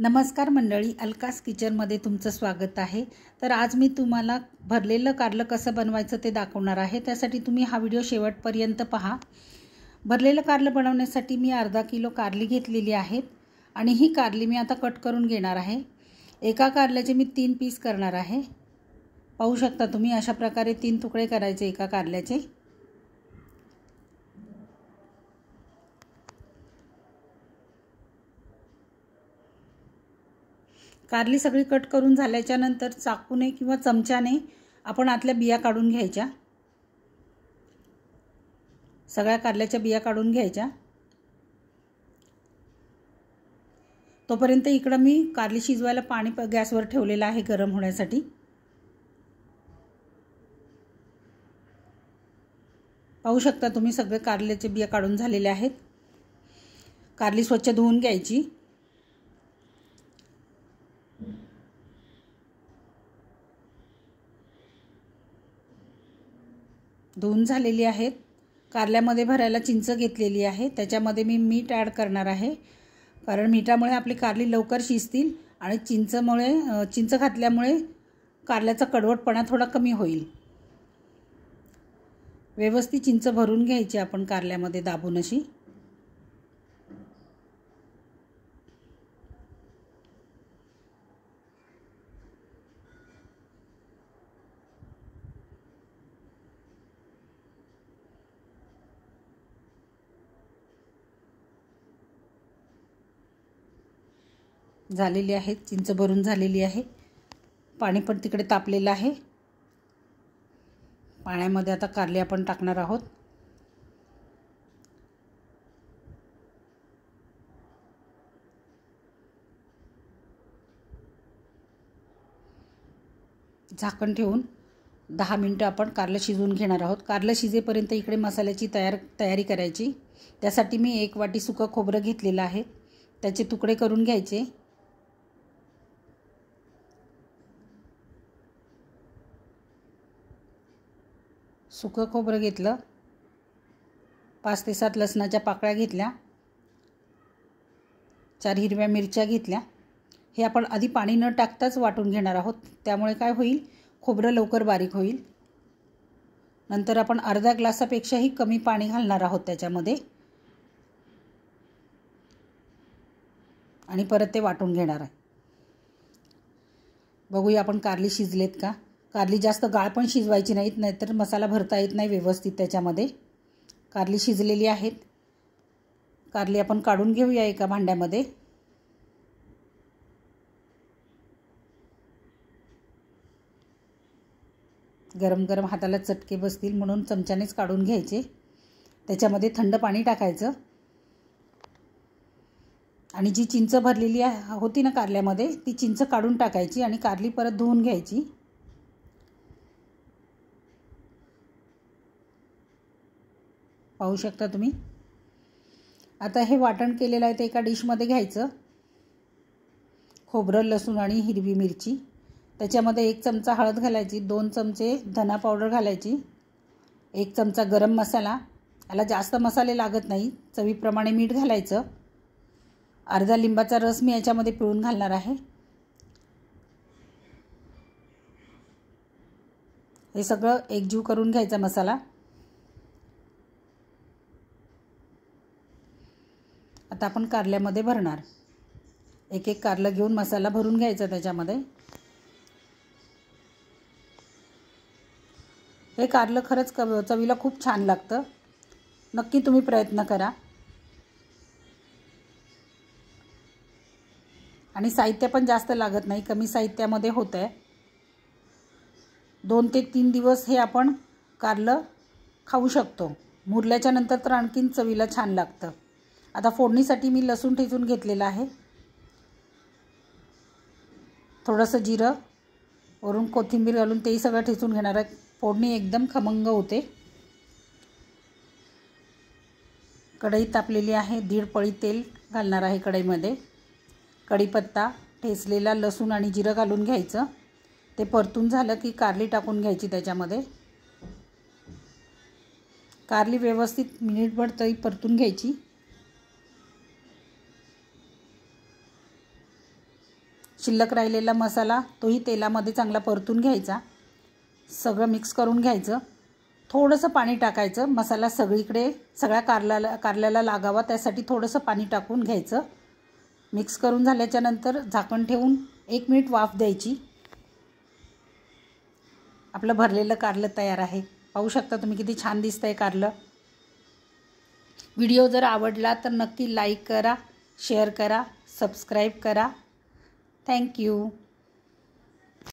नमस्कार मंडळी, अलकास किचनमध्ये तुमचं स्वागत आहे। तर आज मी तुम्हाला भरलेलं कारलं कसं बनवायचं ते दाखवणार आहे। त्यासाठी तुम्ही हा व्हिडिओ शेवटपर्यंत पहा। भरलेलं कारलं बनवण्यासाठी मी अर्धा किलो कारली घेतलेली आहेत आणि ही कारली मी आता कट करून घेणार आहे। एका कारल्याचे मी 3 पीस करणार आहे। पाहू शकता तुम्ही अशा प्रकारे 3 तुकडे करायचे एका कारल्याचे। कारली सगळी कट करून झाल्याच्या नंतर चाकूने किंवा चमच्याने आपण आतल्या बिया काढून घ्यायच्या। सगळ्या कारल्याच्या बिया काढून घ्यायच्या। तोपर्यंत इकडे मी कारली शिजवायला पाणी गॅसवर ठेवलेलं आहे गरम होण्यासाठी। पाहू शकता तुम्ही सगळे कारल्याचे बिया काढून झालेले आहेत। कारली स्वच्छ धुवून घ्यायची। धुवून झालेली आहेत। कारल्यामध्ये भरायला चिंच घेतलेली आहे। त्याच्यामध्ये मी मीठ ॲड करणार आहे, कारण मिठामुळे आपली कारली लवकर शिजतील आणि चिंच घातल्यामुळे कारल्याचा कडवटपणा थोडा कमी होईल। व्यवस्थित चिंच भरून घ्यायची आपण कारल्यामध्ये दाबून अशी। झालेली आहे, चिंच भरून झालेली आहे। पाणी पण तिकडे तापलेलं आहे। पाण्यामध्ये आता कारली आपण टाकणार आहोत। झाकण ठेवून 10 मिनिटं आपण कारलं शिजवून घेणार आहोत। कारलं शिजेपर्यंत इकडे मसाल्याची तयारी करायची। त्यासाठी मी 1 वाटी सुकं खोबरं घेतलेलं आहे, त्याचे तुकडे करून घ्यायचे। सुकं खोबरं घेतलं। 5 ते 7 लसणाच्या पाकळ्या घेतल्या। 4 हिरव्या मिरच्या घेतल्या। हे आपण आधी पाणी न टाकताच वाटून घेणार आहोत, त्यामुळे काय होईल, खोबरं लवकर बारीक होईल। नंतर आपण अर्धा ग्लासापेक्षाही कमी पाणी घालणार आहोत त्याच्यामध्ये आणि परत ते वाटून घेणार आहे। बघूया आपण कारली शिजलेत का। कारली जास्त गाळ पण शिजवायची नाहीत, नाहीतर मसाला भरता येत नाही व्यवस्थित त्याच्यामध्ये। कारली शिजलेली आहेत। कारली आपण काढून घेऊया एका भांड्यामध्ये। गरम गरम हाताला चटके बसतील म्हणून चमच्यानेच काढून घ्यायचे। त्याच्यामध्ये थंड पाणी टाकायचं आणि जी चिंच भरलेली होती ना कारल्यामध्ये, ती चिंच काढून टाकायची आणि कारली परत धुवून घ्यायची। पाहू शकता तुम्ही। आता हे वाटण केलेलं आहे ते एका डिशमध्ये घ्यायचं। खोबरं, लसूण आणि हिरवी मिरची, त्याच्यामध्ये 1 चमचा हळद घालायची, 2 चमचे धना पावडर घालायची, 1 चमचा गरम मसाला। याला जास्त मसाले लागत नाही, चवीप्रमाणे मीठ घालायचं। अर्धा लिंबाचा रस मी याच्यामध्ये पिळून घालणार आहे। हे सगळं एकजीव करून घ्यायचा मसाला। आता आपण कारल्यामध्ये भरणार। एक एक कारलं घेऊन मसाला भरून घ्यायचा त्याच्यामध्ये। हे कारलं खरंच चवीला खूप छान लागतं, नक्की तुम्ही प्रयत्न करा। आणि साहित्य पण जास्त लागत नाही, कमी साहित्यामध्ये होतं आहे। 2 ते 3 दिवस हे आपण कारलं खाऊ शकतो। मुरल्याच्या नंतर तर आणखीन चवीला छान लागतं। आता फोडणीसाठी मी लसूण ठेचून घेतलेला आहे, थोडंसं जिरं, वरून कोथिंबीर घालून तेही सगळं ठेचून घेणार आहे। फोडणी एकदम खमंग होते। कढई तापलेली आहे, 1.5 पळी तेल घालणार आहे कढईमध्ये। कढीपत्ता, ठेचलेला लसूण आणि जिरं घालून घ्यायचं। ते परतून झालं की कारली टाकून घ्यायची त्याच्यामध्ये। कारली व्यवस्थित मिनिटभर तरी परतून घ्यायची। शिल्लक राहिलेला मसाला तोही तेलामध्ये चांगला परतून घ्यायचा. सगळं मिक्स करून घ्यायचं. थोडंसं पाणी टाकायचं. मसाला सगळीकडे सगळ्या कारल्याला लागावा त्यासाठी थोडंसं पाणी टाकून घ्यायचं. मिक्स करून झाल्याच्या नंतर झाकण ठेवून 1 मिनिट वाफ द्यायची. आपलं भरलेलं कारलं तयार आहे. पाहू शकता तुम्ही किती छान दिसतंय कारलं. व्हिडिओ जर आवडला तर नक्की लाईक करा, शेअर करा, सबस्क्राईब करा. थँक्यू.